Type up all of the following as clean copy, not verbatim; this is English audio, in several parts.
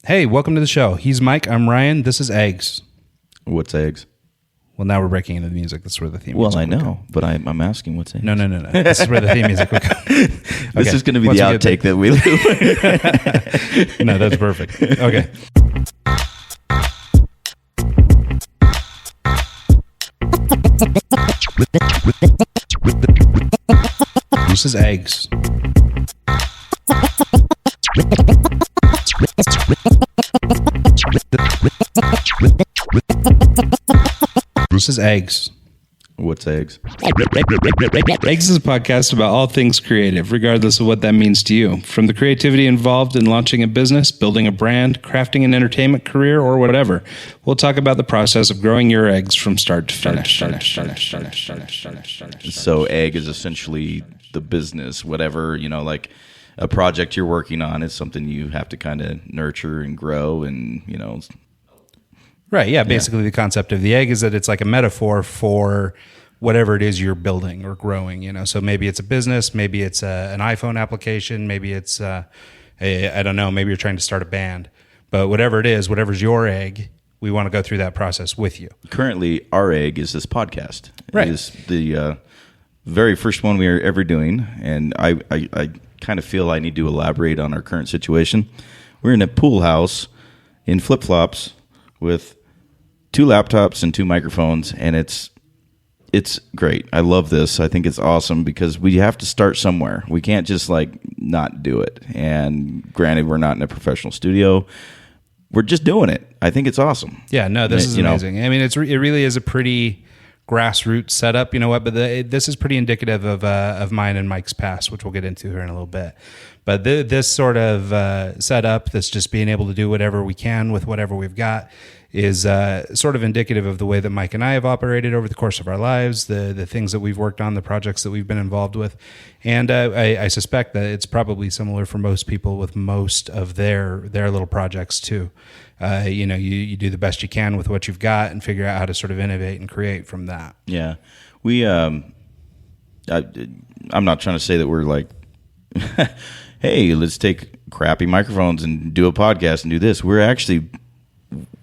Hey, welcome to the show. He's Mike. I'm Ryan. This is Eggs. What's eggs? Well, now we're breaking into the music. That's where the theme Well, music I would know, come. but I'm asking what's eggs. No. This is where the theme music would come. This is going to be Once the we get outtake that we do. No, that's perfect. Okay. This is Eggs. This is Eggs. What's eggs? Eggs is a podcast about all things creative, regardless of what that means to you. From the creativity involved in launching a business, building a brand, crafting an entertainment career, or whatever, we'll talk about the process of growing your eggs from start to finish. So egg is essentially the business, whatever, like a project you're working on is something you have to kind of nurture and grow and, Right, yeah. Basically, the concept of the egg is that it's like a metaphor for whatever it is you're building or growing. So maybe it's a business, maybe it's an iPhone application, maybe it's, I don't know, maybe you're trying to start a band. But whatever it is, whatever's your egg, we want to go through that process with you. Currently, our egg is this podcast. Right. It is the very first one we are ever doing, and I kind of feel I need to elaborate on our current situation. We're in a pool house in flip-flops with 2 laptops and 2 microphones, and it's great. I love this. I think it's awesome because we have to start somewhere. We can't just not do it. And granted, we're not in a professional studio. We're just doing it. I think it's awesome. Yeah, no, this is amazing. I mean, it really is a pretty grassroots setup. You know what? But this is pretty indicative of mine and Mike's past, which we'll get into here in a little bit. But this sort of setup, that's just being able to do whatever we can with whatever we've got, is sort of indicative of the way that Mike and I have operated over the course of our lives, the things that we've worked on, the projects that we've been involved with. And I suspect that it's probably similar for most people with most of their little projects too. You do the best you can with what you've got and figure out how to sort of innovate and create from that. Yeah. We, I'm not trying to say that we're like, hey, let's take crappy microphones and do a podcast and do this.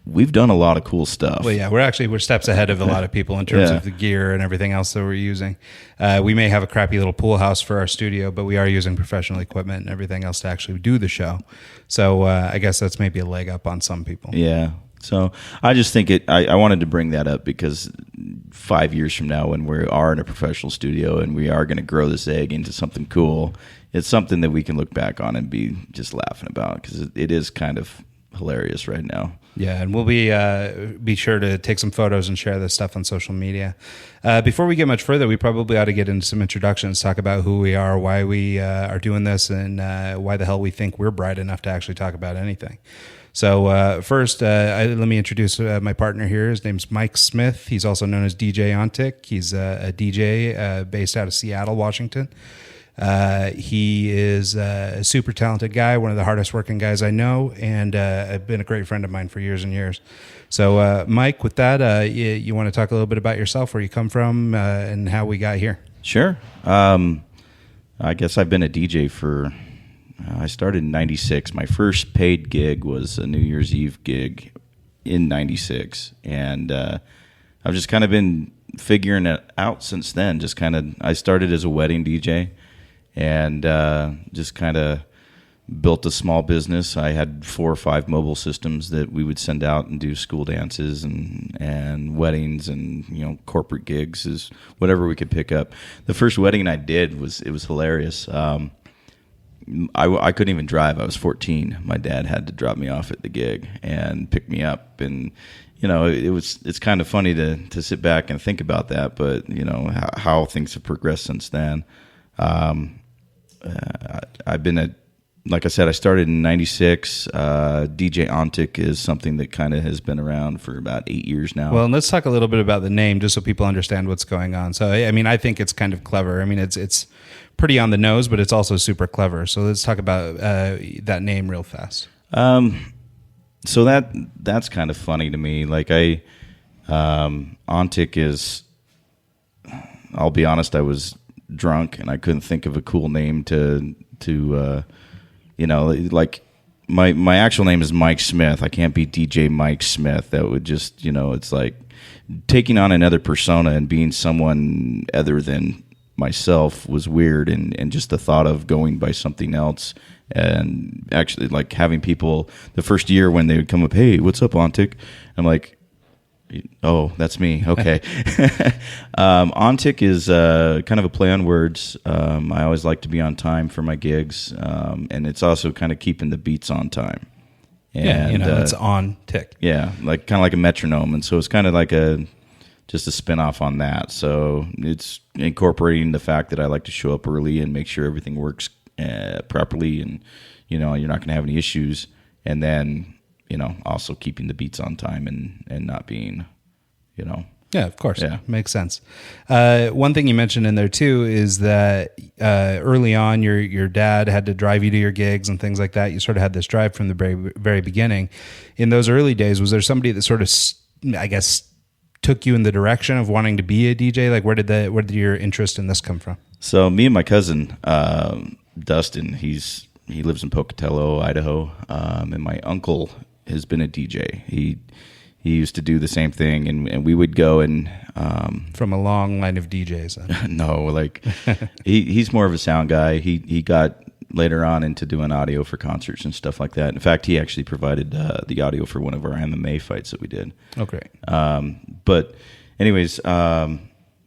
We've done a lot of cool stuff. Well, yeah, we're steps ahead of a lot of people in terms of the gear and everything else that we're using. We may have a crappy little pool house for our studio, but we are using professional equipment and everything else to actually do the show. So I guess that's maybe a leg up on some people. Yeah. So I just think I wanted to bring that up because 5 years from now, when we are in a professional studio and we are going to grow this egg into something cool, it's something that we can look back on and be just laughing about because it is kind of hilarious right now. Yeah, and we'll be sure to take some photos and share this stuff on social media. Before we get much further, we probably ought to get into some introductions, talk about who we are, why we are doing this, and why the hell we think we're bright enough to actually talk about anything. So first, let me introduce my partner here. His name's Mike Smith. He's also known as DJ Ontic. He's a DJ based out of Seattle, Washington. He is a super talented guy, one of the hardest working guys I know, and been a great friend of mine for years and years. So, Mike, with that, you want to talk a little bit about yourself, where you come from, and how we got here? Sure. I guess I've been a DJ for, I started in 96. My first paid gig was a New Year's Eve gig in 96. And I've just kind of been figuring it out since then. I started as a wedding DJ. And just kind of built a small business. I had 4 or 5 mobile systems that we would send out and do school dances and weddings and corporate gigs, is whatever we could pick up. The first wedding I did was hilarious. I couldn't even drive. I was 14. My dad had to drop me off at the gig and pick me up, and it's kind of funny to sit back and think about that. But how things have progressed since then. I've been like I said, I started in 96. DJ Ontic is something that kind of has been around for about 8 years now. Well, and let's talk a little bit about the name, just so people understand what's going on. So, I mean, I think it's kind of clever. I mean, it's pretty on the nose, but it's also super clever. So let's talk about that name real fast. So that's kind of funny to me. Like Ontic is, I'll be honest, I was drunk and I couldn't think of a cool name to like my actual name is Mike Smith. I can't be DJ Mike Smith. That would just, it's like taking on another persona and being someone other than myself was weird, and just the thought of going by something else, and actually like having people the first year when they would come up, hey, what's up, Ontic? I'm like, oh, that's me. Okay. Ontic is kind of a play on words. I always like to be on time for my gigs, and it's also kind of keeping the beats on time. And, it's on tick. Yeah, like kind of like a metronome, and so it's kind of like just a spin-off on that. So it's incorporating the fact that I like to show up early and make sure everything works properly, and you're not going to have any issues, and then also keeping the beats on time and not being, Yeah, of course. Yeah. Makes sense. One thing you mentioned in there too is that early on, your dad had to drive you to your gigs and things like that. You sort of had this drive from the very, very beginning. In those early days, was there somebody that sort of, I guess, took you in the direction of wanting to be a DJ? Like, where did your interest in this come from? So me and my cousin Dustin, he lives in Pocatello, Idaho, and my uncle has been a DJ. He used to do the same thing, and we would go and from a long line of DJs. no, like he's more of a sound guy. He got later on into doing audio for concerts and stuff like that. In fact, he actually provided the audio for one of our MMA fights that we did. Oh, great. But anyways,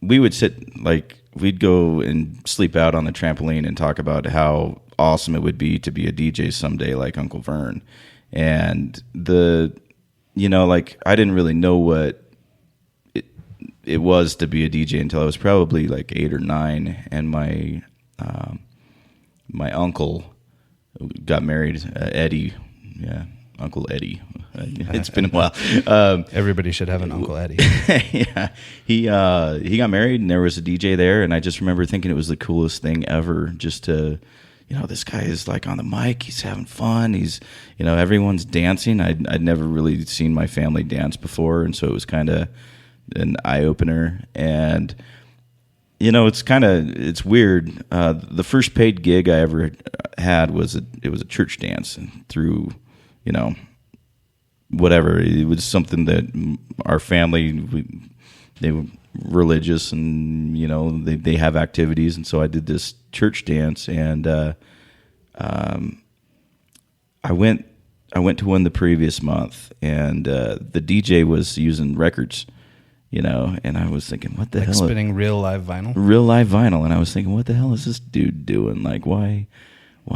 we would we'd go and sleep out on the trampoline and talk about how awesome it would be to be a DJ someday like Uncle Vern. And I didn't really know what it was to be a DJ until I was probably like 8 or 9, and my uncle got married, Eddie. Yeah, Uncle Eddie. It's been a while. Everybody should have an Uncle Eddie. Yeah, he got married, and there was a DJ there, and I just remember thinking it was the coolest thing ever, just to. This guy is like on the mic. He's having fun. He's, everyone's dancing. I'd never really seen my family dance before, and so it was kind of an eye opener. And it's weird. The first paid gig I ever had was a church dance, and through, whatever, it was something that our family they were religious, and they have activities, and so I did this church dance, and I went to one the previous month, and the DJ was using records, and I was thinking, what the hell? Spinning real live vinyl, and I was thinking, what the hell is this dude doing? Like, why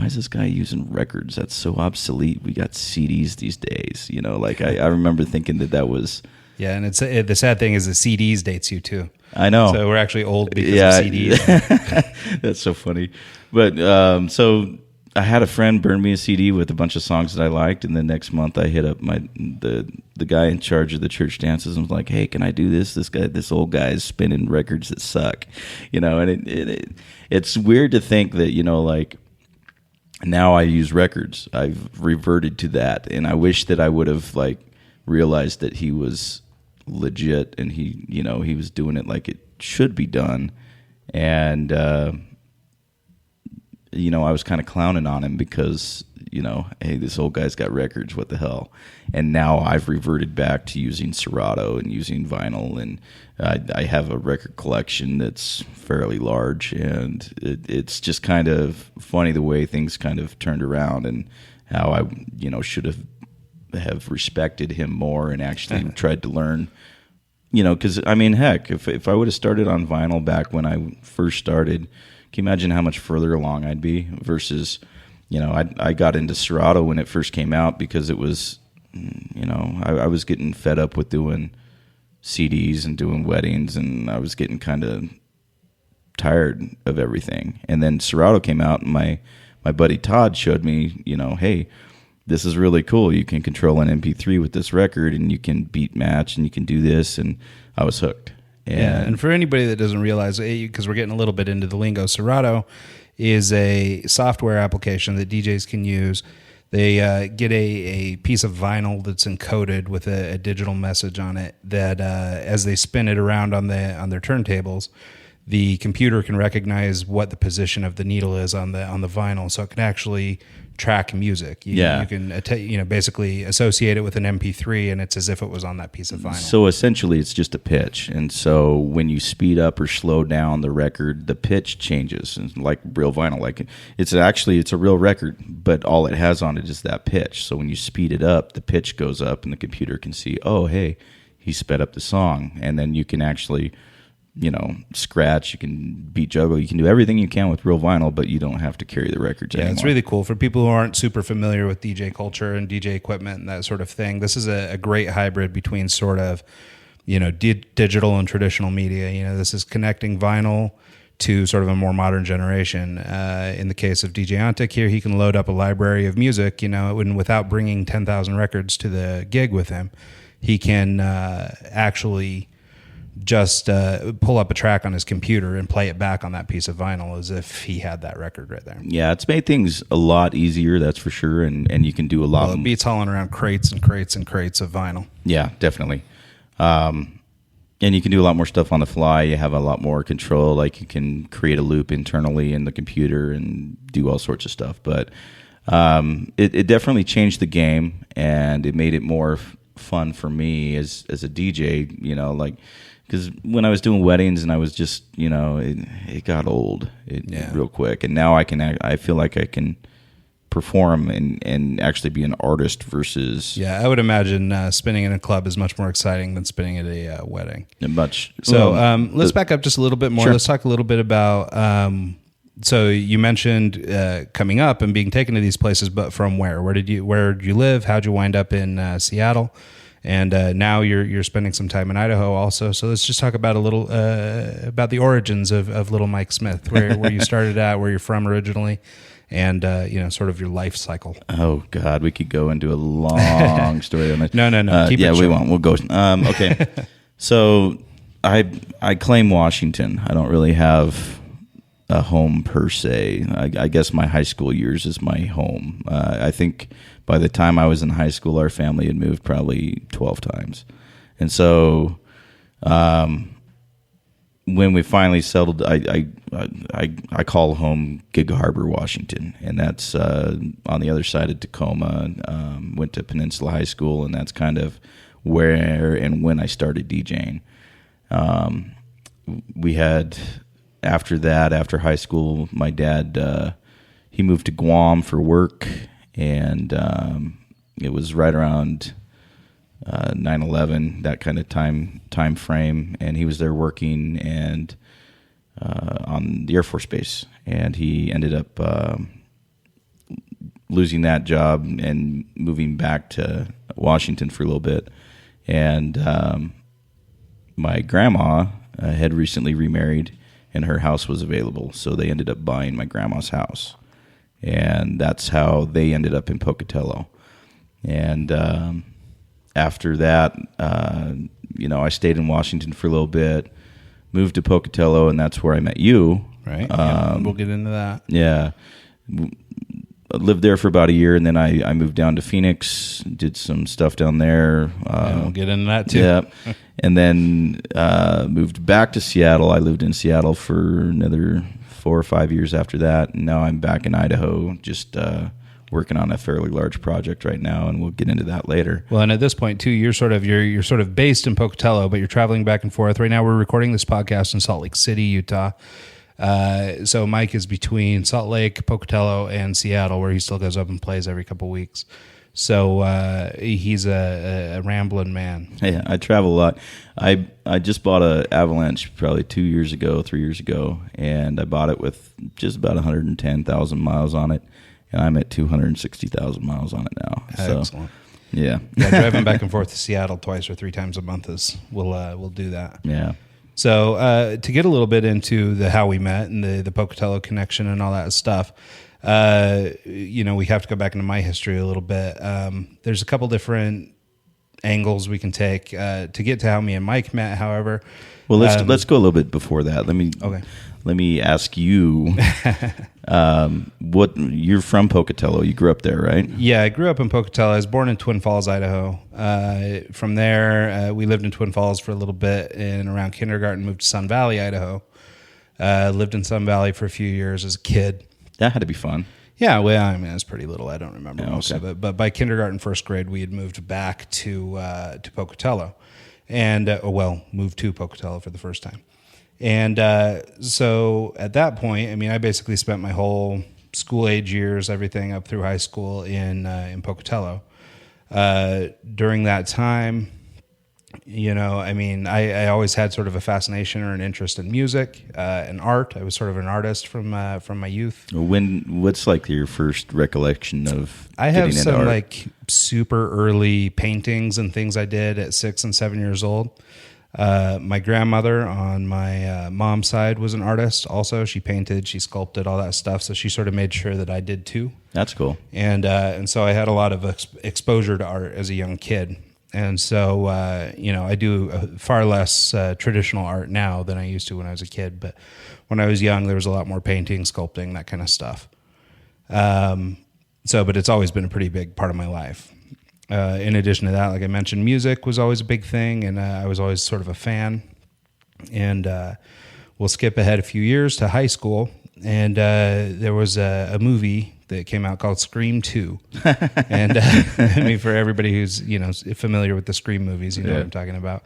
is this guy using records? That's so obsolete. We got CDs these days, I remember thinking that was. Yeah, and the sad thing is the CDs dates you too. I know. So we're actually old because of CDs. That's so funny. But so I had a friend burn me a CD with a bunch of songs that I liked, and the next month I hit up the guy in charge of the church dances and was like, "Hey, can I do this? This old guy is spinning records that suck," And it's weird to think that now I use records. I've reverted to that, and I wish that I would have realized that he was legit, and he was doing it like it should be done, and I was kind of clowning on him because hey, this old guy's got records, what the hell? And now I've reverted back to using Serato and using vinyl, and I have a record collection that's fairly large, and it's just kind of funny the way things kind of turned around, and how I should have respected him more and actually tried to learn, because heck, if I would have started on vinyl back when I first started, can you imagine how much further along I'd be versus, I got into Serato when it first came out because it was, I was getting fed up with doing CDs and doing weddings, and I was getting kind of tired of everything. And then Serato came out, and my buddy Todd showed me, hey, this is really cool. You can control an MP3 with this record, and you can beat match, and you can do this, and I was hooked. And for anybody that doesn't realize, because we're getting a little bit into the lingo, Serato is a software application that DJs can use. They get a piece of vinyl that's encoded with a digital message on it that as they spin it around on their turntables, the computer can recognize what the position of the needle is on the vinyl, so it can actually track music. You can basically associate it with an MP3, and it's as if it was on that piece of vinyl. So essentially, it's just a pitch, and so when you speed up or slow down the record, the pitch changes, and like real vinyl. Like it's a real record, but all it has on it is that pitch. So when you speed it up, the pitch goes up, and the computer can see, oh, hey, he sped up the song, and then you can actually, scratch, you can beat juggle, you can do everything you can with real vinyl, but you don't have to carry the records anymore. It's really cool for people who aren't super familiar with DJ culture and DJ equipment and that sort of thing. This is a great hybrid between sort of, digital and traditional media. This is connecting vinyl to sort of a more modern generation. In the case of DJ Ontic here, he can load up a library of music, without bringing 10,000 records to the gig with him. He can actually just pull up a track on his computer and play it back on that piece of vinyl as if he had that record right there. Yeah, it's made things a lot easier, that's for sure, and you can do a lot. Well, it beats hauling around crates and crates and crates of vinyl. Yeah, definitely. And you can do a lot more stuff on the fly. You have a lot more control. Like you can create a loop internally in the computer and do all sorts of stuff. But it definitely changed the game, and it made it more fun for me as a DJ, because when I was doing weddings and I was just, it got old real quick. And now I feel like I can perform and actually be an artist versus... Yeah, I would imagine spinning in a club is much more exciting than spinning at a wedding. Let's back up just a little bit more. Sure. Let's talk a little bit about... so you mentioned coming up and being taken to these places, but from where? Where did you live? How'd you wind up in Seattle? And now you're spending some time in Idaho also. So let's just talk about a little about the origins of Little Mike Smith, where you started at, where you're from originally, and sort of your life cycle. Oh God, we could go into a long story on it. No. Keep it short. We won't. We'll go. Okay. So I claim Washington. I don't really have a home per se. I guess my high school years is my home. I think by the time I was in high school, our family had moved probably 12 times. And so when we finally settled, I call home Gig Harbor, Washington, and that's on the other side of Tacoma. Went to Peninsula High School, and that's kind of where and when I started DJing. We had... After high school, my dad, he moved to Guam for work, and it was right around 9/11, that kind of time frame, and he was there working and on the Air Force Base, and he ended up losing that job and moving back to Washington for a little bit, and my grandma had recently remarried, and her house was available, so they ended up buying my grandma's house, and that's how they ended up in Pocatello. And after that, I stayed in Washington for a little bit, moved to Pocatello, and that's where I met you. Right. We'll get into that. Yeah. I lived there for about a year, and then I moved down to Phoenix, did some stuff down there. And we'll get into that too. Yeah. And then moved back to Seattle. I lived in Seattle for another 4 or 5 years after that. And now I'm back in Idaho, just working on a fairly large project right now, and we'll get into that later. Well, and at this point too, you're sort of based in Pocatello, but you're traveling back and forth. Right now, we're recording this podcast in Salt Lake City, Utah. So Mike is between Salt Lake, Pocatello, and Seattle, where he still goes up and plays every couple of weeks. So he's a rambling man. Yeah, I travel a lot. I just bought an Avalanche probably 3 years ago, and I bought it with just about 110,000 miles on it, and I'm at 260,000 miles on it now. Excellent. So, yeah. Driving back and forth to Seattle 2 or 3 times a month we'll do that. Yeah. So to get a little bit into how we met and the Pocatello connection and all that stuff, we have to go back into my history a little bit. There's a couple different angles we can take to get to how me and Mike met. However, well, let's go a little bit before that. Let me ask you, what you're from Pocatello? You grew up there, right? Yeah, I grew up in Pocatello. I was born in Twin Falls, Idaho. From there, we lived in Twin Falls for a little bit, and around kindergarten moved to Sun Valley, Idaho. Lived in Sun Valley for a few years as a kid. That had to be fun. Yeah, well, I mean, I was pretty little. I don't remember Yeah, most okay. of it. But by kindergarten, first grade, we had moved back to Pocatello, and moved to Pocatello for the first time. And so at that point, I mean, I basically spent my whole school age years, everything up through high school in Pocatello. During that time, you know, I mean, I always had sort of a fascination or an interest in music and art. I was sort of an artist from my youth. What's like your first recollection of I getting have into some art? like super early paintings and things I did at 6 and 7 years old. My grandmother on my mom's side was an artist also. She painted, she sculpted, all that stuff. So she sort of made sure that I did too. That's cool. And so I had a lot of exposure to art as a young kid. And so, you know, I do far less traditional art now than I used to when I was a kid. But when I was young, there was a lot more painting, sculpting, that kind of stuff. But it's always been a pretty big part of my life. In addition to that, like I mentioned, music was always a big thing, and I was always sort of a fan. And we'll skip ahead a few years to high school, and there was a movie that came out called Scream 2. And I mean, for everybody who's, you know, familiar with the Scream movies, you know what I'm talking about.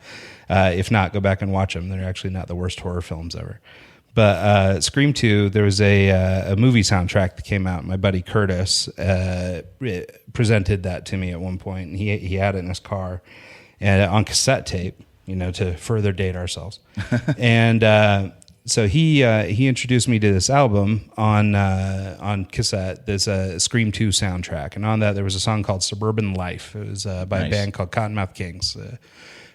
If not, go back and watch them. They're actually not the worst horror films ever. But Scream 2, there was a movie soundtrack that came out. My buddy Curtis presented that to me at one point, and he had it in his car and on cassette tape, you know, to further date ourselves. And so he introduced me to this album on cassette. There's a Scream 2 soundtrack, and on that there was a song called Suburban Life. It was by a band called Cottonmouth Kings.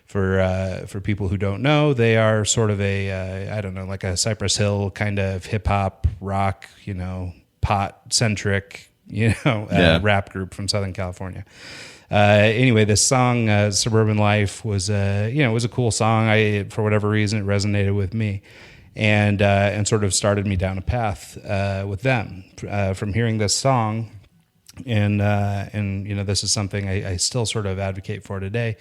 For people who don't know, they are sort of a I don't know, like a Cypress Hill kind of hip hop rock, you know, pot centric, you know, rap group from Southern California. Anyway, this song "Suburban Life" was you know, it was a cool song. For whatever reason, it resonated with me, and sort of started me down a path with them from hearing this song. And you know, this is something I still sort of advocate for today.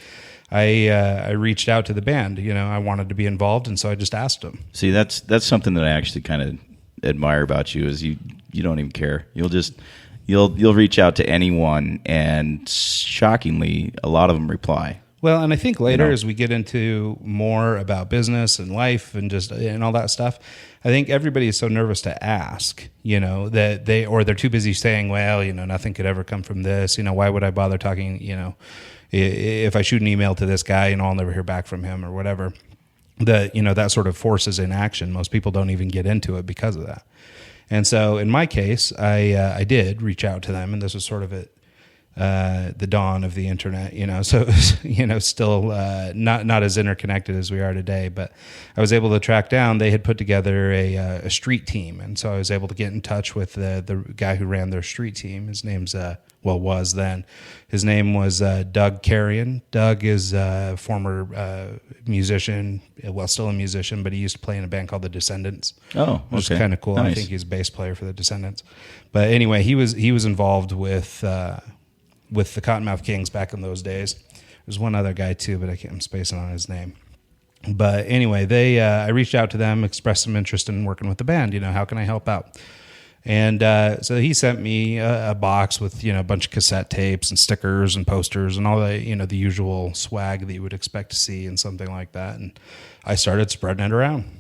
I reached out to the band. You know, I wanted to be involved, and so I just asked them. See, that's something that I actually kind of admire about you is you don't even care. You'll reach out to anyone, and shockingly, a lot of them reply. Well, and I think later, You know? as we get into more about business and life and all that stuff, I think everybody is so nervous to ask, you know, that they're too busy saying, well, you know, nothing could ever come from this. You know, why would I bother talking, you know, if I shoot an email to this guy, you know, I'll never hear back from him or whatever. You know, that sort of forces inaction. Most people don't even get into it because of that. And so in my case, I did reach out to them, and this was sort of the dawn of the internet, you know, so it was, you know, still not as interconnected as we are today, but I was able to track down. They had put together a street team, and so I was able to get in touch with the guy who ran their street team. His name's was then. His name was Doug Carrion. Doug is a former musician, well, still a musician, but he used to play in a band called The Descendants. Oh, which okay. is kind of cool. Nice. I think he's a bass player for The Descendants. But anyway, he was involved with the Cottonmouth Kings back in those days. There's one other guy too, but I'm spacing on his name. But anyway, I reached out to them, expressed some interest in working with the band. You know, how can I help out? And so he sent me a box with, you know, a bunch of cassette tapes and stickers and posters and all the, you know, the usual swag that you would expect to see in something like that. And I started spreading it around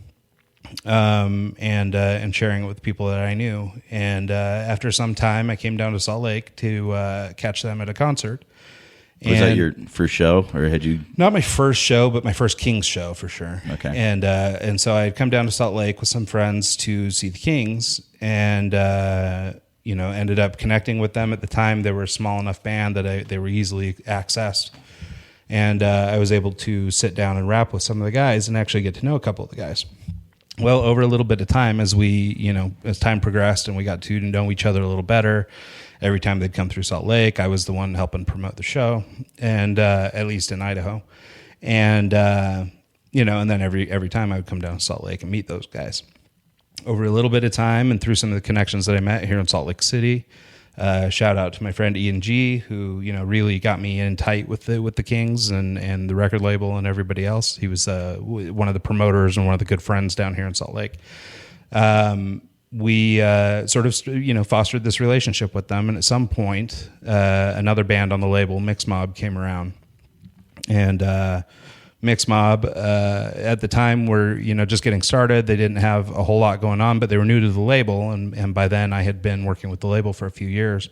and sharing it with people that I knew. And after some time, I came down to Salt Lake to catch them at a concert. Was that your first show, or had you? Not my first show, but my first Kings show for sure. Okay. And so I had come down to Salt Lake with some friends to see the Kings, and you know, ended up connecting with them. At the time, they were a small enough band that they were easily accessed, and I was able to sit down and rap with some of the guys and actually get to know a couple of the guys. Well, over a little bit of time, as time progressed and we got to know each other a little better, every time they'd come through Salt Lake, I was the one helping promote the show, and at least in Idaho. And you know, and then every time I would come down to Salt Lake and meet those guys. Over a little bit of time and through some of the connections that I met here in Salt Lake City, shout out to my friend Ian G, who, you know, really got me in tight with the Kings and the record label and everybody else. He was one of the promoters and one of the good friends down here in Salt Lake. we sort of fostered this relationship with them, and at some point, another band on the label, Mix Mob, came around, and Mix Mob at the time were just getting started. They didn't have a whole lot going on, but they were new to the label, and by then I had been working with the label for a few years.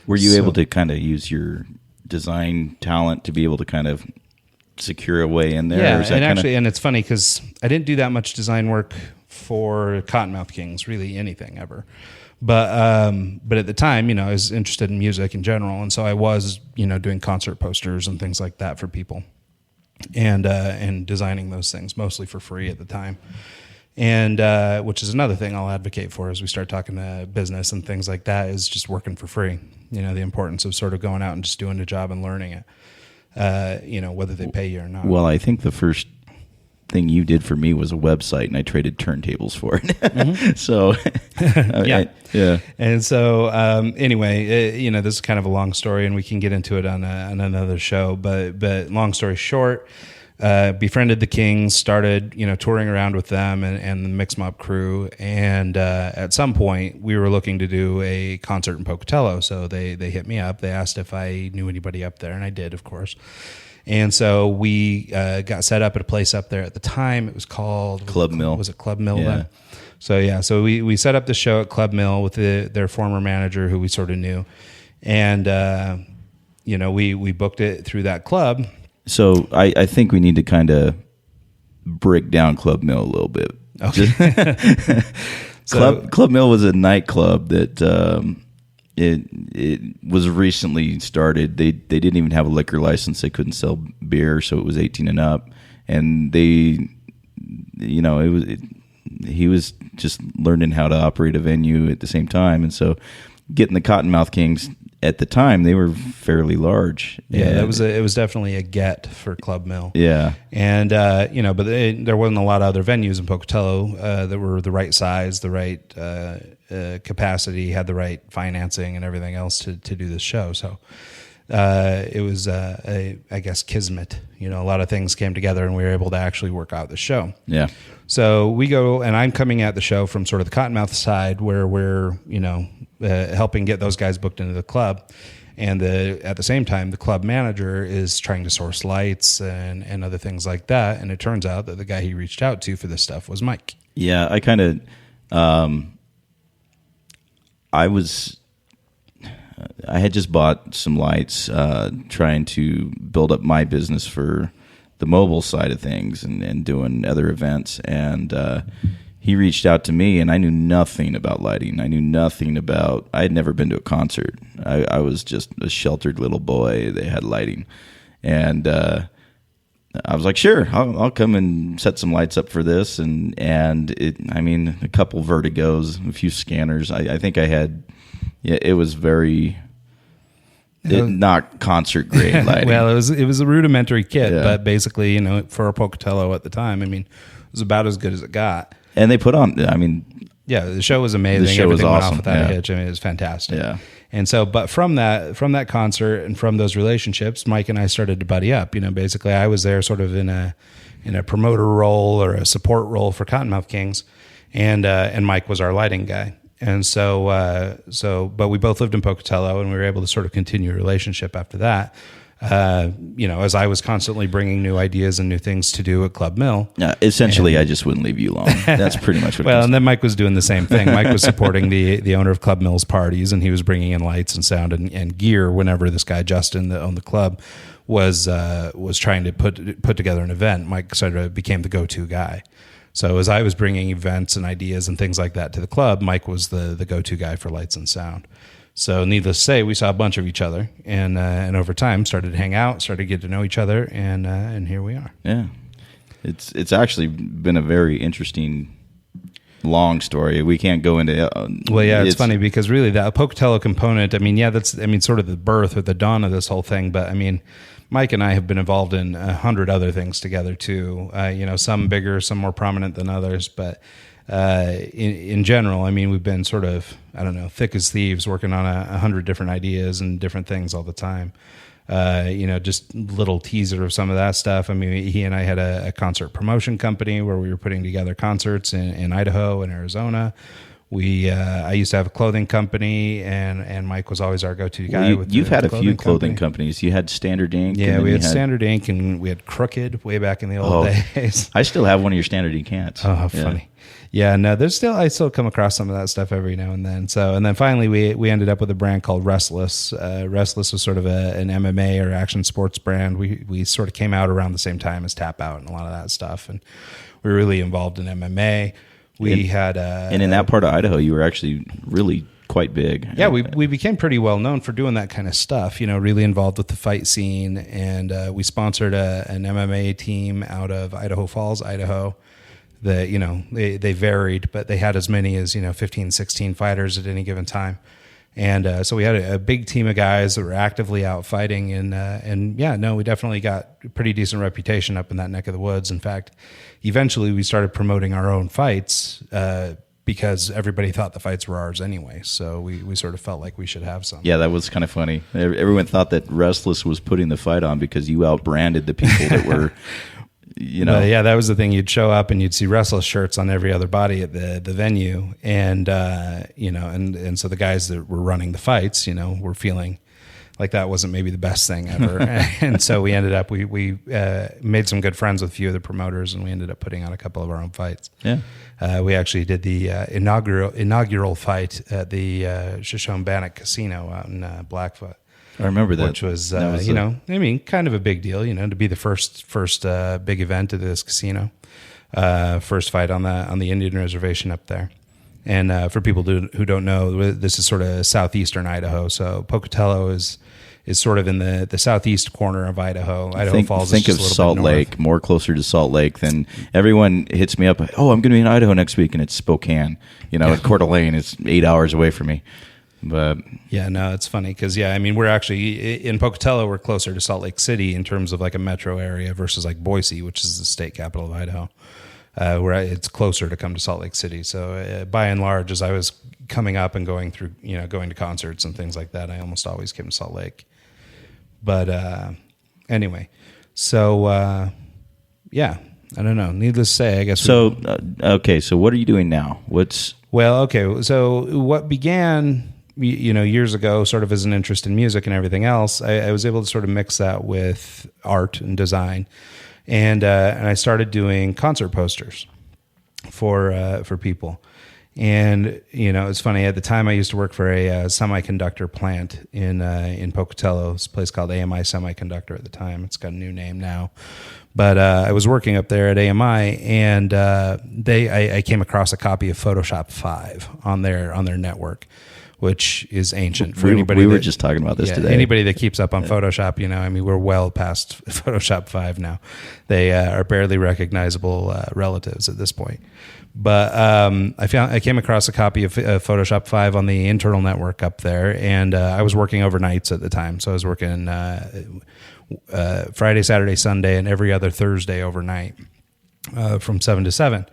Were you able to kind of use your design talent to be able to kind of secure a way in there? Yeah, and it's funny because I didn't do that much design work for Cottonmouth Kings, really anything ever. But at the time, I was interested in music in general, and so I was doing concert posters and things like that for people, and designing those things mostly for free at the time. And which is another thing I'll advocate for as we start talking to business and things like that, is just working for free. The importance of sort of going out and just doing a job and learning it, whether they pay you or not. Well, I think the first thing you did for me was a website, and I traded turntables for it. Mm-hmm. So, yeah. And so, anyway, this is kind of a long story, and we can get into it on another show. But long story short, befriended the Kings, started touring around with them and the Mix Mob crew, and at some point we were looking to do a concert in Pocatello. So they hit me up. They asked if I knew anybody up there, and I did, of course. And so we got set up at a place up there at the time. It was called Club Mill. Was it Club Mill then? So we set up the show at Club Mill with their former manager, who we sort of knew, and we booked it through that club. So I think we need to kind of break down Club Mill a little bit. Okay. Club Mill was a nightclub that it was recently started. They didn't even have a liquor license. They couldn't sell beer, so it was 18 and up. And he was just learning how to operate a venue at the same time. And so getting the Cottonmouth Kings, at the time, they were fairly large. Yeah, it was definitely a get for Club Mill. Yeah, and but there wasn't a lot of other venues in Pocatello that were the right size, the right capacity, had the right financing and everything else to do this show. So it was I guess kismet. A lot of things came together, and we were able to actually work out the show. Yeah. So we go, and I'm coming at the show from sort of the Cottonmouth side, where we're helping get those guys booked into the club, and at the same time, the club manager is trying to source lights and other things like that. And it turns out that the guy he reached out to for this stuff was Mike. Yeah, I kind of I had just bought some lights, trying to build up my business for the mobile side of things and doing other events. And he reached out to me, and I knew nothing about lighting. I had never been to a concert. I was just a sheltered little boy. They had lighting. And I was like, sure, I'll come and set some lights up for this. And a couple vertigos, a few scanners. I think I had... Yeah, it was very not concert grade lighting. Well, it was a rudimentary kit, but basically, for a Pocatello at the time, it was about as good as it got. And they put on, the show was amazing. The show Everything was went awesome. off without a hitch. It was fantastic. Yeah. And so, but from that concert and from those relationships, Mike and I started to buddy up. Basically, I was there sort of in a promoter role or a support role for Cottonmouth Kings, and Mike was our lighting guy. And but we both lived in Pocatello, and we were able to sort of continue a relationship after that. As I was constantly bringing new ideas and new things to do at Club Mill. Essentially, I just wouldn't leave you alone. That's pretty much what. Well, and then Mike was doing the same thing. Mike was supporting the owner of Club Mill's parties, and he was bringing in lights and sound and gear whenever this guy Justin that owned the club was trying to put together an event. Mike sort of became the go-to guy. So as I was bringing events and ideas and things like that to the club, Mike was the go-to guy for lights and sound. So needless to say, we saw a bunch of each other, and over time started to hang out, started to get to know each other, and here we are. Yeah, it's actually been a very interesting long story. We can't go into. It's funny because really that Pocatello component. That's sort of the birth or the dawn of this whole thing. But Mike and I have been involved in 100 other things together too. Some bigger, some more prominent than others. But in general, we've been sort of, thick as thieves, working on 100 different ideas and different things all the time. just little teaser of some of that stuff. I mean, he and I had a concert promotion company where we were putting together concerts in Idaho and Arizona. I used to have a clothing company, and Mike was always our go-to guy. You've had a few clothing companies. You had Standard Ink. Yeah, we had Standard Ink, and we had Crooked way back in the old days. I still have one of your Standard Ink hats. Oh, funny. Yeah, no, I still come across some of that stuff every now and then. And then finally we ended up with a brand called Restless. Restless was sort of an MMA or action sports brand. We sort of came out around the same time as Tap Out and a lot of that stuff, and we were really involved in MMA. And in that part of Idaho, you were actually really quite big. Yeah, we became pretty well known for doing that kind of stuff. Really involved with the fight scene, and we sponsored an MMA team out of Idaho Falls, Idaho. They varied, but they had as many as 15, 16 fighters at any given time. And so we had a big team of guys that were actively out fighting, we definitely got a pretty decent reputation up in that neck of the woods. In fact, eventually we started promoting our own fights because everybody thought the fights were ours anyway. So we sort of felt like we should have some. Yeah, that was kind of funny. Everyone thought that Restless was putting the fight on because you out-branded the people that were... Yeah, that was the thing. You'd show up and you'd see Restless shirts on every other body at the venue, and so the guys that were running the fights, were feeling like that wasn't maybe the best thing ever. And so we ended up we made some good friends with a few of the promoters, and we ended up putting on a couple of our own fights. Yeah, we actually did the inaugural fight at the Shoshone Bannock Casino out in Blackfoot. I remember that. Which was, kind of a big deal, to be the first big event at this casino. First fight on the Indian reservation up there. And for people who don't know, this is sort of southeastern Idaho. So Pocatello is sort of in the southeast corner of Idaho. Idaho Falls is just a little Salt bit north. Lake, more closer to Salt Lake than everyone hits me up. Oh, I'm going to be in Idaho next week, and it's Spokane. At Coeur d'Alene, it's 8 hours away from me. But yeah, no, it's funny because we're actually in Pocatello. We're closer to Salt Lake City in terms of like a metro area versus like Boise, which is the state capital of Idaho, where it's closer to come to Salt Lake City. So by and large, as I was coming up and going through, going to concerts and things like that, I almost always came to Salt Lake. But anyway, so I don't know. Needless to say, I guess. So okay, so what are you doing now? So what began years ago, sort of as an interest in music and everything else, I was able to sort of mix that with art and design, and I started doing concert posters for people. And it's funny. At the time, I used to work for a semiconductor plant in Pocatello. It's a place called AMI Semiconductor at the time. It's got a new name now. But I was working up there at AMI, and I came across a copy of Photoshop 5 on their network, which is ancient for anybody. We were just talking about this today. Anybody that keeps up on Photoshop, we're well past Photoshop 5 now. They are barely recognizable relatives at this point. But I came across a copy of Photoshop 5 on the internal network up there, and I was working overnights at the time. So I was working Friday, Saturday, Sunday, and every other Thursday overnight from 7 to 7.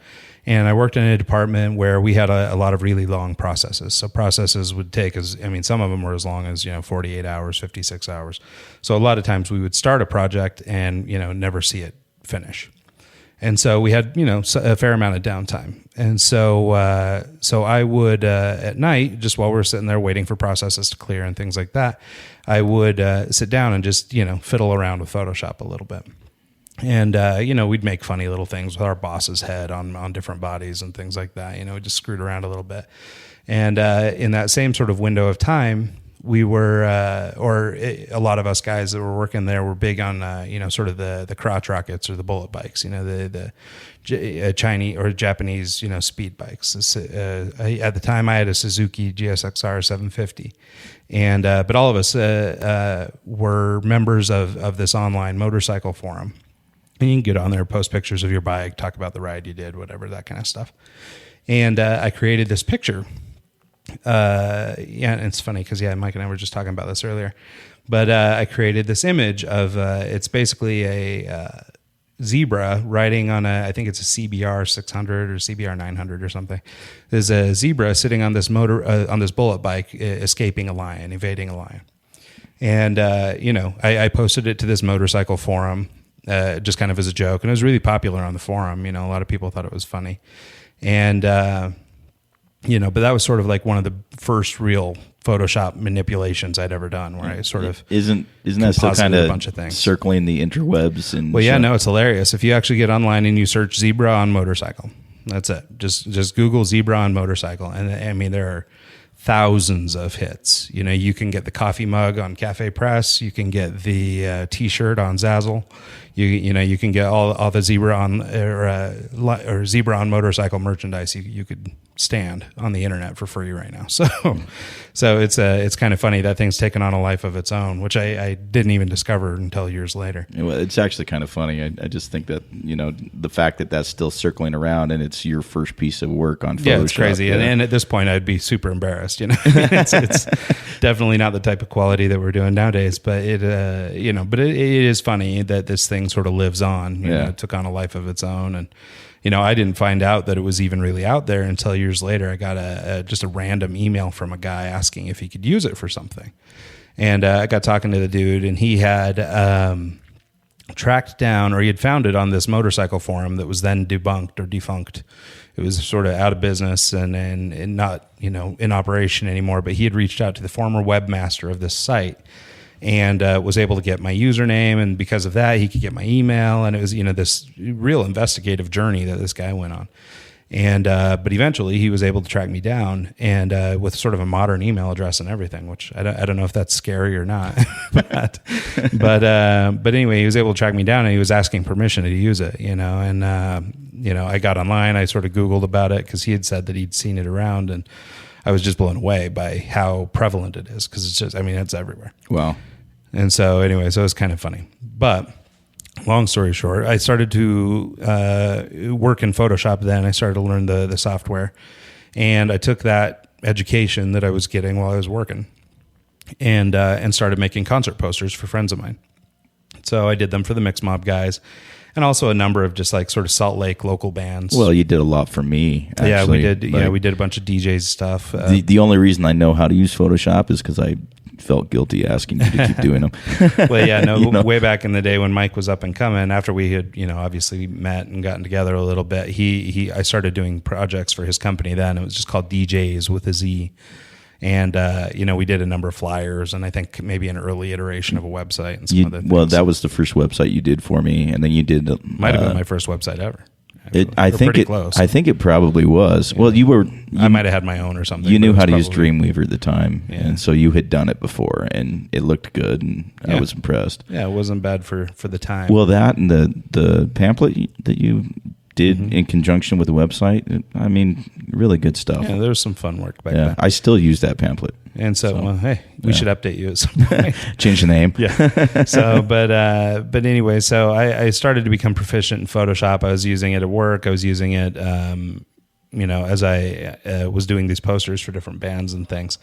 And I worked in a department where we had a lot of really long processes. So processes would take some of them were as long as 48 hours, 56 hours. So a lot of times we would start a project and never see it finish. And so we had a fair amount of downtime. And so I would at night, just while we were sitting there waiting for processes to clear and things like that, I would sit down and just fiddle around with Photoshop a little bit. And, we'd make funny little things with our boss's head on different bodies and things like that. We just screwed around a little bit. And in that same sort of window of time, we were, a lot of us guys that were working there were big on, sort of the crotch rockets or the bullet bikes, the Chinese or Japanese, speed bikes. At the time, I had a Suzuki GSXR 750. And but all of us were members of this online motorcycle forum. And you can get on there, post pictures of your bike, talk about the ride you did, whatever, that kind of stuff. And I created this picture. And it's funny because, Mike and I were just talking about this earlier. But I created this image of, it's basically a zebra riding on I think it's a CBR 600 or CBR 900 or something. There's a zebra sitting on this on this bullet bike, escaping a lion, evading a lion. And, I posted it to this motorcycle forum, just kind of as a joke. And it was really popular on the forum. A lot of people thought it was funny. And, but that was sort of like one of the first real Photoshop manipulations I'd ever done, where I sort of isn't that still kind a bunch of things, circling the interwebs? And well, yeah, no, it's hilarious. If you actually get online and you search zebra on motorcycle, that's it. Just Google zebra on motorcycle, and I mean there are thousands of hits. You can get the coffee mug on Cafe Press. You can get the T-shirt on Zazzle. You can get all the zebra on or zebra on motorcycle merchandise you could stand on the internet for free right now. So it's kind of funny that thing's taken on a life of its own, which I didn't even discover until years later. Well, it's actually kind of funny. I just think that the fact that that's still circling around and it's your first piece of work on Photoshop. Yeah, it's crazy. Yeah. And at this point, I'd be super embarrassed. It's definitely not the type of quality that we're doing nowadays. But it is funny that this thing sort of lives on. It took on a life of its own. And I didn't find out that it was even really out there until years later. I got just a random email from a guy asking if he could use it for something. And I got talking to the dude, and he had tracked down, or he had found it on this motorcycle forum that was then debunked or defunct. It was sort of out of business and not in operation anymore. But he had reached out to the former webmaster of this site, and was able to get my username, and because of that, he could get my email, and it was this real investigative journey that this guy went on. And but eventually, he was able to track me down, and with sort of a modern email address and everything, which I don't know if that's scary or not, but anyway, he was able to track me down, and he was asking permission to use it, and I got online, I sort of Googled about it because he had said that he'd seen it around, and I was just blown away by how prevalent it is, because it's just, it's everywhere. Wow. And so anyway, so it's kind of funny. But long story short, I started to work in Photoshop then. I started to learn the software. And I took that education that I was getting while I was working and started making concert posters for friends of mine. So I did them for the Mix Mob guys, and also a number of just like sort of Salt Lake local bands. Well, you did a lot for me, actually. Yeah, we did. Yeah, we did a bunch of DJs stuff. The only reason I know how to use Photoshop is because I felt guilty asking you to keep doing them. Well, yeah, no, way back in the day when Mike was up and coming, after we had, obviously met and gotten together a little bit, I started doing projects for his company then. It was just called DJs with a Z. And, we did a number of flyers, and I think maybe an early iteration of a website and some other things. Well, that was the first website you did for me, and then you did... Might have been my first website ever. I think it probably was. Yeah. Well, I might have had my own or something. You knew how to use Dreamweaver at the time, and so you had done it before, and it looked good, and I was impressed. Yeah, it wasn't bad for the time. Well, that and the pamphlet that you did in conjunction with the website, really good stuff. Yeah, there was some fun work back then. I still use that pamphlet. And so, well, hey, we should update you at some point. Change the name. Yeah. So, but anyway, so I started to become proficient in Photoshop. I was using it at work. I was using it, as I was doing these posters for different bands and things.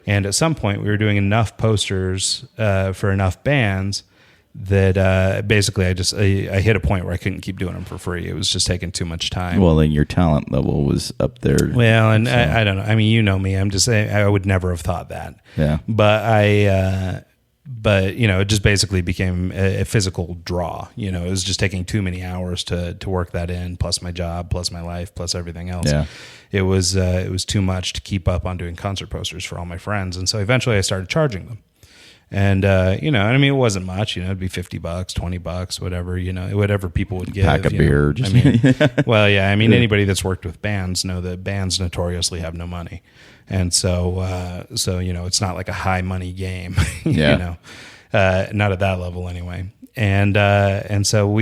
And at some point, we were doing enough posters for enough bands that basically I hit a point where I couldn't keep doing them for free. It was just taking too much time. Well, then your talent level was up there. Well, and so. I don't know. You know me. I'm just saying I would never have thought that. Yeah. But it just basically became a physical draw. It was just taking too many hours to work that in, plus my job, plus my life, plus everything else. Yeah. It was too much to keep up on doing concert posters for all my friends. And so eventually I started charging them. And, it wasn't much, it'd be $50, $20, whatever, whatever people would give. Pack a beer. Well, yeah, anybody that's worked with bands know that bands notoriously have no money. And so, it's not like a high money game, not at that level anyway. And so I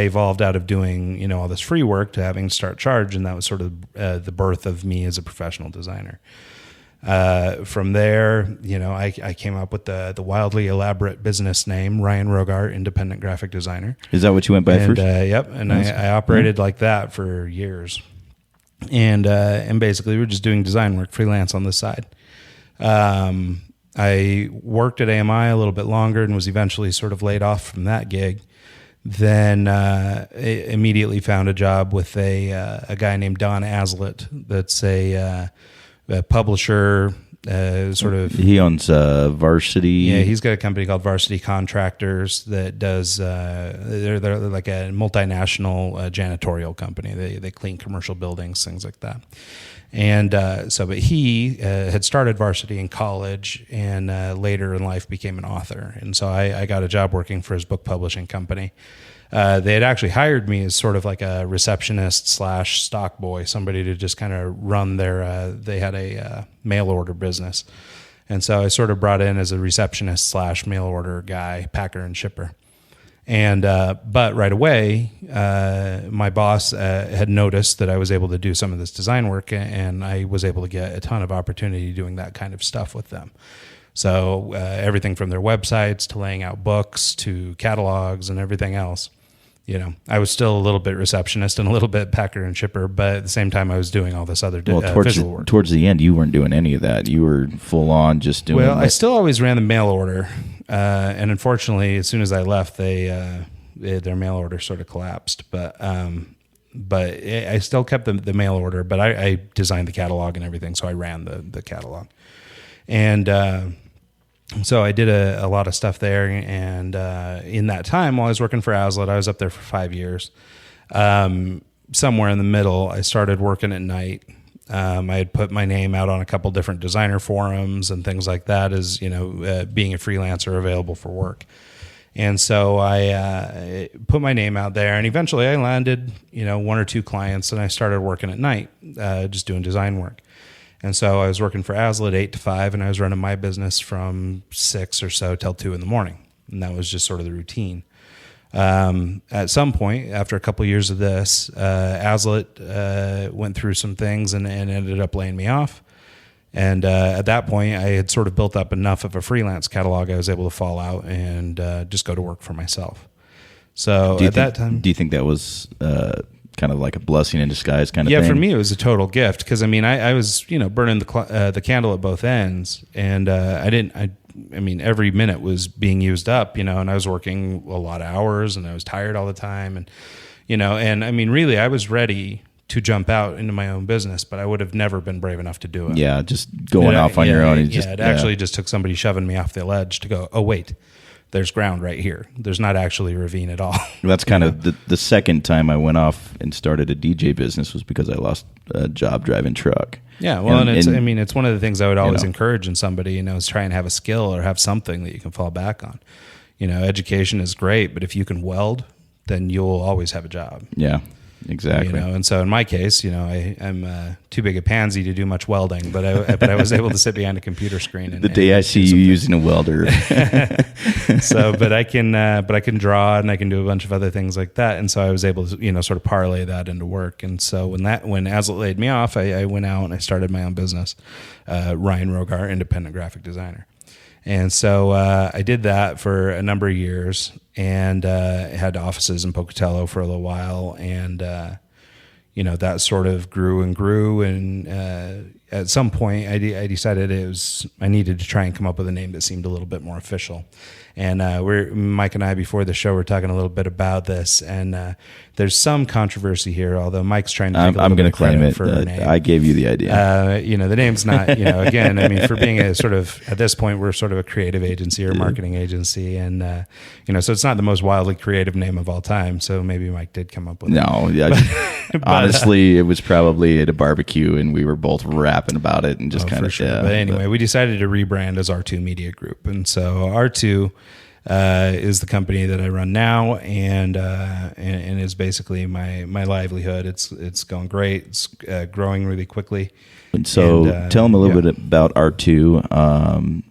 evolved out of doing, all this free work to having to start charge. And that was sort of the birth of me as a professional designer. From there, I came up with the wildly elaborate business name, Ryan Rogart, Independent Graphic Designer. Is that what you went by first? Yep. And I operated like that for years. And basically we're just doing design work freelance on this side. I worked at AMI a little bit longer and was eventually sort of laid off from that gig. Then immediately found a job with a guy named Don Aslett. That's a publisher, sort of. He owns Varsity. Yeah, he's got a company called Varsity Contractors that does. They're like a multinational janitorial company. They clean commercial buildings, things like that. And but he had started Varsity in college, and later in life became an author. And so I got a job working for his book publishing company. They had actually hired me as sort of like a receptionist / stock boy, somebody to just kind of run their. They had a mail order business, and so I sort of brought in as a receptionist / mail order guy, packer and shipper. And but right away, my boss had noticed that I was able to do some of this design work, and I was able to get a ton of opportunity doing that kind of stuff with them. So everything from their websites to laying out books to catalogs and everything else. You know, I was still a little bit receptionist and a little bit packer and shipper, but at the same time, I was doing all this other visual work. Towards the end, you weren't doing any of that. You were full on just doing. Well, I still always ran the mail order, and unfortunately, as soon as I left, their mail order sort of collapsed. But I still kept the mail order, but I designed the catalog and everything, so I ran the catalog, and. So I did a lot of stuff there, and in that time while I was working for Azlet, I was up there for 5 years. Somewhere in the middle, I started working at night. I had put my name out on a couple different designer forums and things like that as, being a freelancer available for work. And so I put my name out there, and eventually I landed, 1 or 2 clients, and I started working at night, just doing design work. And so I was working for Azlet 8 to 5, and I was running my business from 6 or so till 2 in the morning. And that was just sort of the routine. At some point, after a couple of years of this, Azlet went through some things and ended up laying me off. And at that point, I had sort of built up enough of a freelance catalog, I was able to fall out and just go to work for myself. So that time... Do you think that was... kind of like a blessing in disguise kind of thing? Yeah, for me, it was a total gift because, I was, burning the candle at both ends, and every minute was being used up, and I was working a lot of hours, and I was tired all the time, and, really, I was ready to jump out into my own business, but I would have never been brave enough to do it. Yeah, just going off on your own. It actually just took somebody shoving me off the ledge to go, oh, wait. There's ground right here. There's not actually a ravine at all. That's kind of the second time I went off and started a DJ business was because I lost a job driving truck. Yeah, well, and it's one of the things I would always encourage in somebody, is try and have a skill or have something that you can fall back on. Education is great, but if you can weld, then you'll always have a job. Yeah. Exactly. And so in my case, I'm too big a pansy to do much welding, but I was able to sit behind a computer screen. And, the day I see you using a welder. But I can draw and I can do a bunch of other things like that. And so I was able to, sort of parlay that into work. And so when Azlet laid me off, I went out and I started my own business, Ryan Rogar, independent graphic designer. And so I did that for a number of years and had offices in Pocatello for a little while. And, that sort of grew and grew. And at some point, I decided I needed to try and come up with a name that seemed a little bit more official. And Mike and I, before the show, were talking a little bit about this. And there's some controversy here, although Mike's trying to take I'm going to claim it. For a name. I gave you the idea. The name's not, again, for being a sort of, at this point, we're sort of a creative agency or marketing agency. And, so it's not the most wildly creative name of all time. So maybe Mike did come up with it. No, honestly, it was probably at a barbecue and we were both rapping about it and just kind of, sure. But anyway, we decided to rebrand as R2 Media Group. And so R2 is the company that I run now, and is basically my livelihood. It's going great. It's growing really quickly. And so, tell them a little bit about R2.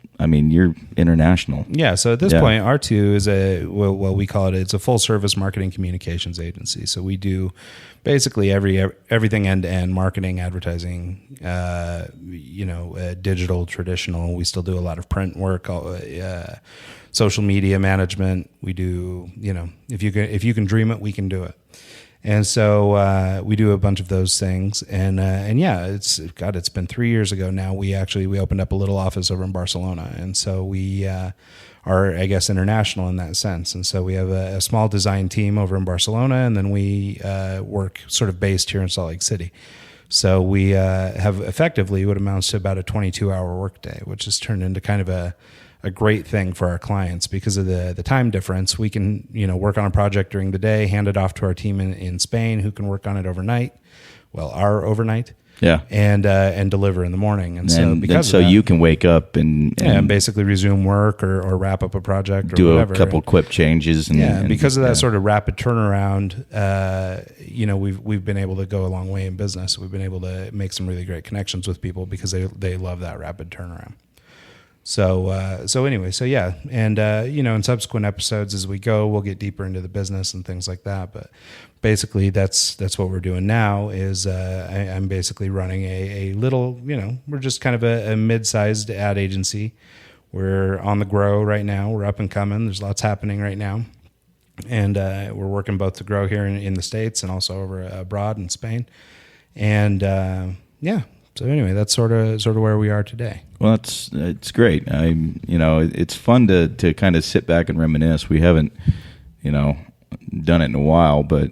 You're international. Yeah. So at this point, R2 is we call it. It's a full service marketing communications agency. So we do basically everything end to end: marketing, advertising, digital, traditional. We still do a lot of print work. Social media management. We do, if you can dream it, we can do it. And so we do a bunch of those things. And it's been 3 years ago now. We opened up a little office over in Barcelona. And so we are, I guess, international in that sense. And so we have a small design team over in Barcelona, and then we work sort of based here in Salt Lake City. So we have effectively what amounts to about a 22-hour workday, which has turned into kind of a great thing for our clients because of the time difference. We can, work on a project during the day, hand it off to our team in Spain, who can work on it overnight. Well, our overnight. Yeah. And deliver in the morning. And so because so of that, you can wake up and basically resume work or wrap up a project or do whatever. a couple quick changes. And because of that sort of rapid turnaround, we've been able to go a long way in business. We've been able to make some really great connections with people because they love that rapid turnaround. So yeah. And, in subsequent episodes as we go, we'll get deeper into the business and things like that. But basically that's what we're doing now is, I'm basically running a little, we're just kind of a mid-sized ad agency. We're on the grow right now. We're up and coming. There's lots happening right now. And, we're working both to grow here in the States and also over abroad in Spain. And, so anyway, that's sort of where we are today. Well, it's great. It's fun to kind of sit back and reminisce. We haven't, done it in a while, but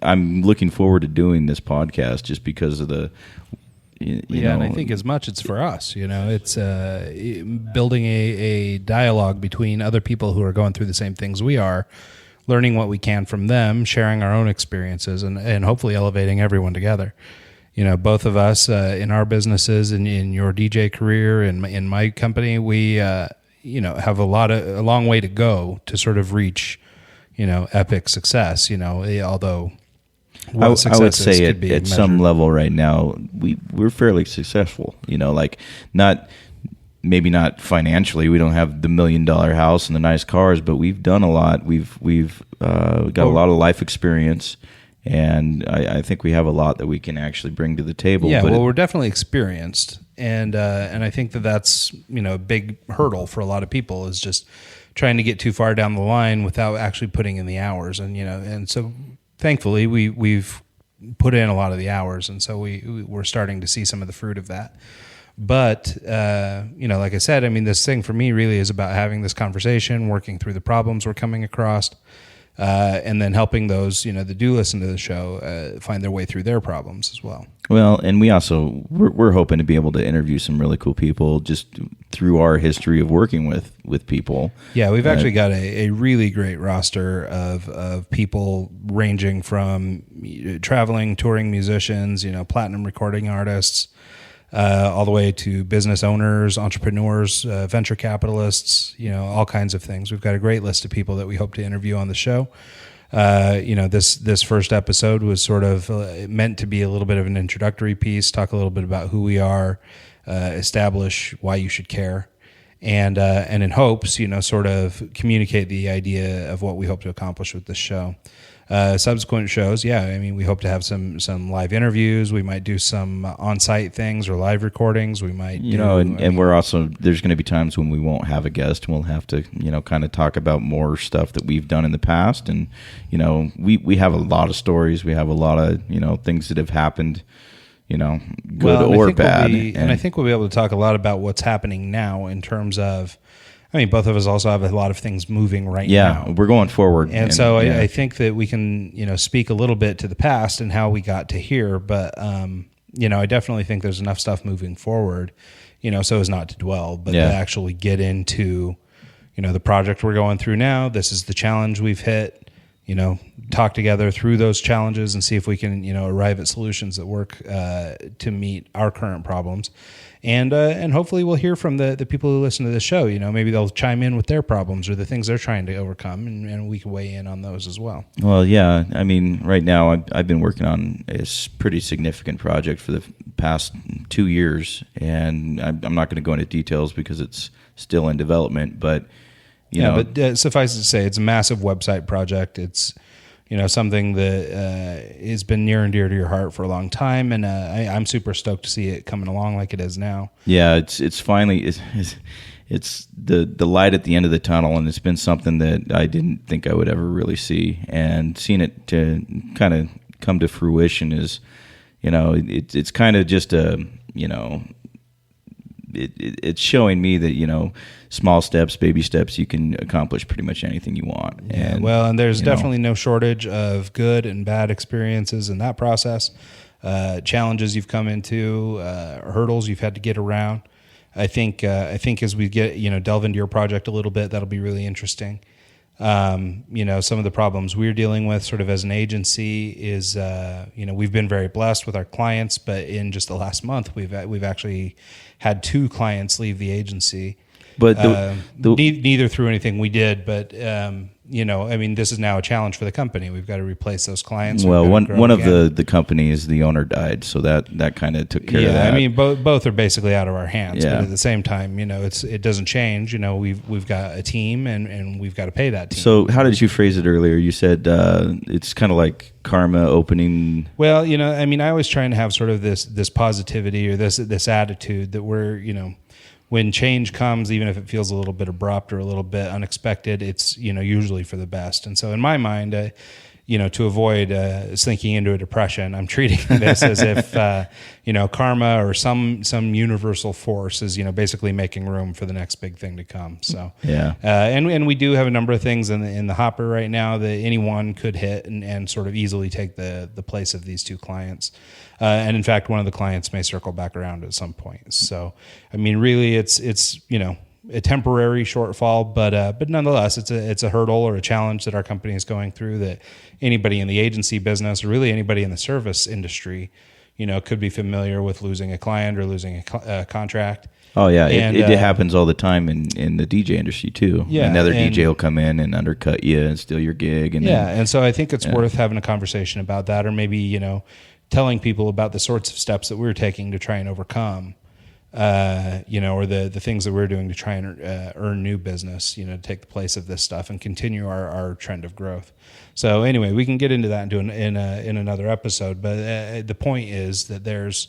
I'm looking forward to doing this podcast just because of the, and I think as much it's for us. It's building a dialogue between other people who are going through the same things we are, learning what we can from them, sharing our own experiences, and hopefully elevating everyone together. Both of us in our businesses and in your DJ career and in my company, we have a long way to go to sort of reach, epic success. Although I would say at some level right now we're fairly successful. Maybe not financially. We don't have the $1 million house and the nice cars, but we've done a lot. We've got a lot of life experience. And I think we have a lot that we can actually bring to the table. Yeah, we're definitely experienced, and I think that's a big hurdle for a lot of people is just trying to get too far down the line without actually putting in the hours. And so thankfully we've put in a lot of the hours, and so we're starting to see some of the fruit of that. But like I said, this thing for me really is about having this conversation, working through the problems we're coming across. And then helping those, that do listen to the show, find their way through their problems as well. Well, and we're hoping to be able to interview some really cool people just through our history of working with people. Yeah, we've actually got a really great roster of people ranging from traveling, touring musicians, platinum recording artists, all the way to business owners, entrepreneurs, venture capitalists, all kinds of things. We've got a great list of people that we hope to interview on the show. This first episode was sort of meant to be a little bit of an introductory piece, talk a little bit about who we are, establish why you should care, and in hopes, sort of communicate the idea of what we hope to accomplish with this show. Subsequent shows, we hope to have some live interviews. We might do some on-site things or live recordings. We might and we're also, there's going to be times when we won't have a guest and we'll have to, kind of talk about more stuff that we've done in the past. And, we have a lot of stories. We have a lot of, things that have happened, good or bad. And I think we'll be able to talk a lot about what's happening now in terms of, both of us also have a lot of things moving now. Yeah, we're going forward. And so I think that we can, speak a little bit to the past and how we got to here. But, I definitely think there's enough stuff moving forward, so as not to dwell, but to actually get into, the project we're going through now. This is the challenge we've hit, talk together through those challenges and see if we can, arrive at solutions that work to meet our current problems. And hopefully we'll hear from the people who listen to the show. Maybe they'll chime in with their problems or the things they're trying to overcome, and we can weigh in on those as well. Well, yeah. Right now I've been working on a pretty significant project for the past 2 years, and I'm not going to go into details because it's still in development. But but suffice it to say, it's a massive website project. It's something that has been near and dear to your heart for a long time, and I'm super stoked to see it coming along like it is now. Yeah, it's finally it's the light at the end of the tunnel, and it's been something that I didn't think I would ever really see, and seeing it to kind of come to fruition is, it's kind of just a it's showing me that small steps, baby steps, you can accomplish pretty much anything you want. And there's definitely no shortage of good and bad experiences in that process. challenges you've come into, hurdles you've had to get around. I think as we get delve into your project a little bit, that'll be really interesting. Some of the problems we're dealing with sort of as an agency is, we've been very blessed with our clients, but in just the last month, we've actually had 2 clients leave the agency. But neither through anything we did, but this is now a challenge for the company. We've got to replace those clients. Well, one of the companies, the owner died, so that kind of took care of that. I mean, both are basically out of our hands. Yeah. But at the same time, it doesn't change. We've got a team, and we've got to pay that team. So how did you phrase it earlier? You said it's kind of like karma opening. Well, I always try and have sort of this positivity or this attitude that we're when change comes, even if it feels a little bit abrupt or a little bit unexpected, it's usually for the best. And so in my mind, to avoid sinking into a depression, I'm treating this as if karma or some universal force is basically making room for the next big thing to come. So yeah, and we do have a number of things in the hopper right now that anyone could hit and sort of easily take the place of these 2 clients. And in fact, one of the clients may circle back around at some point. So, I mean, really, it's a temporary shortfall, but nonetheless, it's a hurdle or a challenge that our company is going through that anybody in the agency business or really anybody in the service industry, could be familiar with losing a client or losing a contract. Oh yeah, and, it happens all the time in the DJ industry too. Yeah, another DJ will come in and undercut you and steal your gig. And so I think it's worth having a conversation about that, or maybe telling people about the sorts of steps that we're taking to try and overcome, or the things that we're doing to try and earn new business, to take the place of this stuff and continue our trend of growth. So anyway, we can get into that in another episode. But the point is that there's,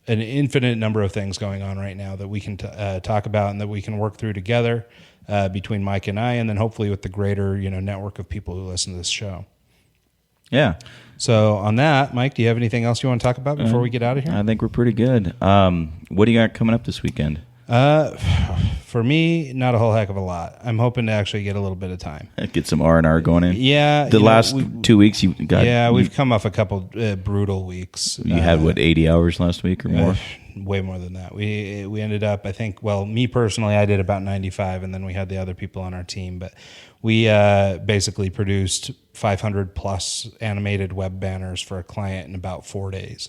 an infinite number of things going on right now that we can talk about and that we can work through together between Mike and I, and then hopefully with the greater, network of people who listen to this show. Yeah. So on that, Mike, do you have anything else you want to talk about before we get out of here? I think we're pretty good. What do you got coming up this weekend? For me, not a whole heck of a lot. I'm hoping to actually get a little bit of time. Get some R&R going in? Yeah. The last 2 weeks you got... Yeah, we've come off a couple brutal weeks. You had, 80 hours last week or more? Way more than that. We ended up, I think, me personally, I did about 95, and then we had the other people on our team. But we basically produced 500 plus animated web banners for a client in about 4 days.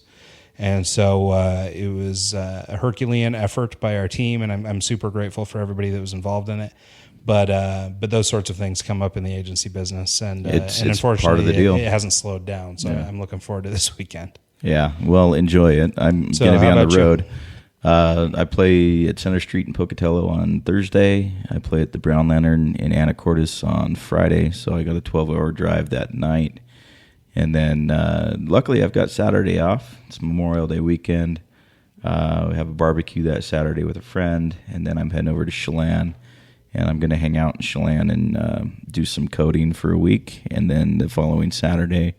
And so it was a Herculean effort by our team, and I'm super grateful for everybody that was involved in it. But those sorts of things come up in the agency business, and unfortunately, part of the deal. It hasn't slowed down. So I'm looking forward to this weekend. Yeah, well, enjoy it. I'm going to be on the road. I play at Center Street in Pocatello on Thursday. I play at the Brown Lantern in Anacortes on Friday, so I got a 12-hour drive that night. And then luckily I've got Saturday off. It's Memorial Day weekend. We have a barbecue that Saturday with a friend, and then I'm heading over to Chelan, and I'm going to hang out in Chelan and do some coding for a week. And then the following Saturday,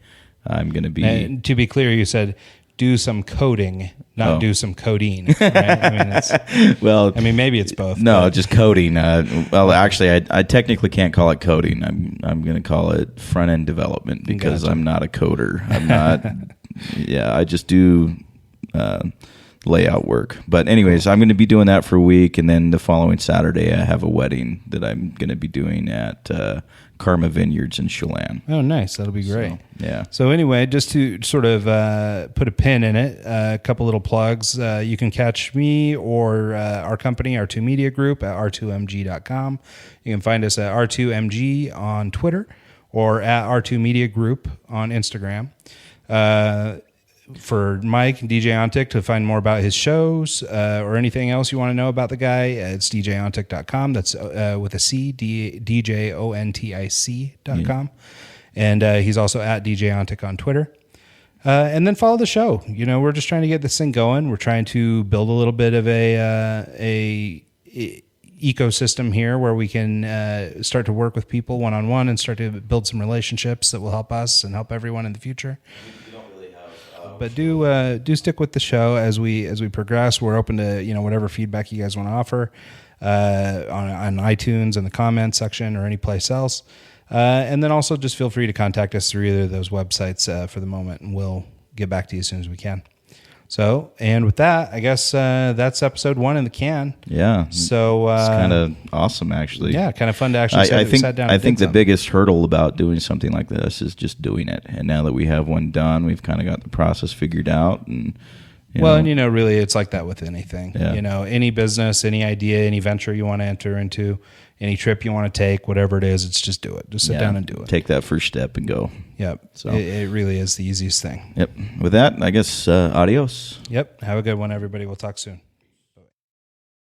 I'm going to be... And to be clear, you said do some coding, not do some codeine. Right? I mean, maybe it's both. No, just coding. Well, actually, I technically can't call it coding. I'm going to call it front end development because I'm not a coder. I'm not. Yeah, I just do layout work. But anyways, I'm going to be doing that for a week, and then the following Saturday, I have a wedding that I'm going to be doing at Karma Vineyards in Chelan. Oh, nice. That'll be great. So, yeah. So anyway, just to sort of put a pin in it, a couple little plugs. You can catch me or our company, R2 Media Group, at r2mg.com. You can find us at R2MG on Twitter or at R2 Media Group on Instagram. For Mike, DJ Ontic, to find more about his shows or anything else you want to know about the guy, it's djontic.com. That's with a C, djontic.com. And he's also at DJ Ontic on Twitter. And then follow the show. We're just trying to get this thing going. We're trying to build a little bit of a ecosystem here where we can start to work with people one-on-one and start to build some relationships that will help us and help everyone in the future. But do stick with the show as we progress. We're open to whatever feedback you guys want to offer on iTunes in the comments section or any place else. And then also just feel free to contact us through either of those websites for the moment, and we'll get back to you as soon as we can. So, and with that, I guess that's episode 1 in the can. Yeah. So it's kind of awesome, actually. Yeah, kind of fun to actually I think, sat down. I think the biggest hurdle about doing something like this is just doing it. And now that we have one done, we've kind of got the process figured out. And really, it's like that with anything. Yeah. Any business, any idea, any venture you want to enter into, any trip you want to take, whatever it is, it's just do it. Just sit down and do it. Take that first step and go. Yep. So it really is the easiest thing. Yep. With that, I guess adios. Yep. Have a good one, everybody. We'll talk soon.